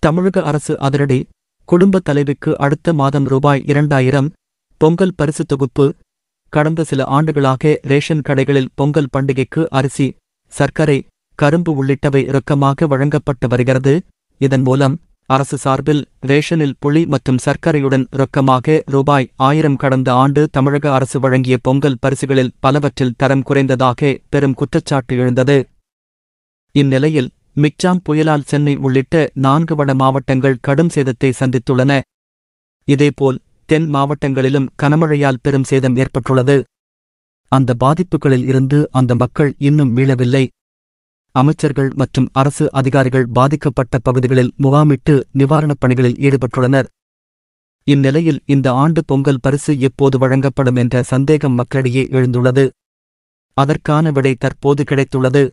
தமிழக அரசு அதிரடி. குடும்ப தலைவிக்கு அடுத்த மாதம் ரூபாய் 2000 பொங்கல் பரிசு தொகுப்பு. கடந்த சில ஆண்டுகளாக ரேஷன் கடைகளில் பொங்கல் பண்டிகைக்கு அரிசி, சர்க்கரை, கரும்பு உள்ளிட்டவை ரொக்கமாக வழங்கப்பட்டு வருகிறது. இதன் மூலம் அரசு சார்பில் ரேஷனில் புளி மற்றும் சர்க்கரையுடன் ரொக்கமாக ரூபாய் 1000 கடந்த ஆண்டு தமிழக அரசு வழங்கிய பொங்கல் பரிசுகளில் பலவற்றில் தரம் குறைந்ததாக பெரும் குற்றச்சாட்டு எழுந்தது. இந்நிலையில் மிக்ஜாம் புயலால் சென்னை உள்ளிட்ட 4 வட மாவட்டங்கள் கடும் சேதத்தை சந்தித்துள்ளன. இதேபோல் தென் மாவட்டங்களிலும் கனமழையால் பெரும் சேதம் ஏற்பட்டுள்ளது. அந்த பாதிப்புகளில் இருந்து அந்த மக்கள் இன்னும் மீளவில்லை. அமைச்சர்கள் மற்றும் அரசு அதிகாரிகள் பாதிக்கப்பட்ட பகுதிகளில் முகாமிட்டு நிவாரணப் பணிகளில் ஈடுபட்டுள்ளனர். இந்நிலையில் இந்த ஆண்டு பொங்கல் பரிசு எப்போது வழங்கப்படும் என்ற சந்தேகம் மக்களிடையே எழுந்துள்ளது. அதற்கான விடை தற்போது கிடைத்துள்ளது.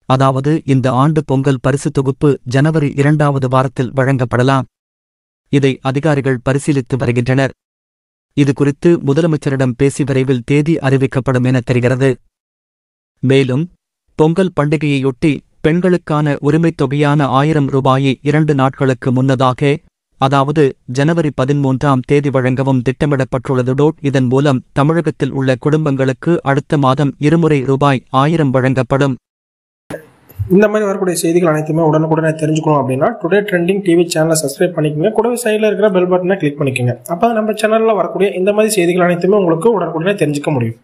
அதாவது இந்த ஆண்டு பொங்கல் பரிசு தொகுப்பு ஜனவரி 2வது வாரத்தில் வழங்கப்படலாம். இதை அதிகாரிகள் பரிசீலித்து வருகின்றனர். இதுகுறித்து முதலமைச்சரிடம் பேசி விரைவில் தேதி அறிவிக்கப்படும் என தெரிகிறது. மேலும் பொங்கல் பண்டிகையையொட்டி பெண்களுக்கான உரிமைத் தொகையான 1000 ரூபாயை 2 நாட்களுக்கு முன்னதாக, அதாவது ஜனவரி 13ஆம் தேதி வழங்கவும் திட்டமிடப்பட்டுள்ளது. இதன் மூலம் தமிழகத்தில் உள்ள குடும்பங்களுக்கு அடுத்த மாதம் இருமுறை ரூபாய் 1000 வழங்கப்படும். இந்த மாதிரி வரக்கூடிய செய்திகள் அனைத்துமே உடனுக்குடனே தெரிஞ்சுக்கணும் அப்படின்னா டுடே ட்ரெண்டிங் டிவி சேனலை சப்ஸ்கிரைப் பண்ணிக்கோங்க. கூடவே சைடில் இருக்கிற பெல் பட்டனை கிளிக் பண்ணிக்கோங்க. அப்போ நம்ம சேனலில் வரக்கூடிய இந்த மாதிரி செய்திகள் அனைத்துமே உங்களுக்கு உடனுக்குடனே தெரிஞ்சுக்க முடியும்.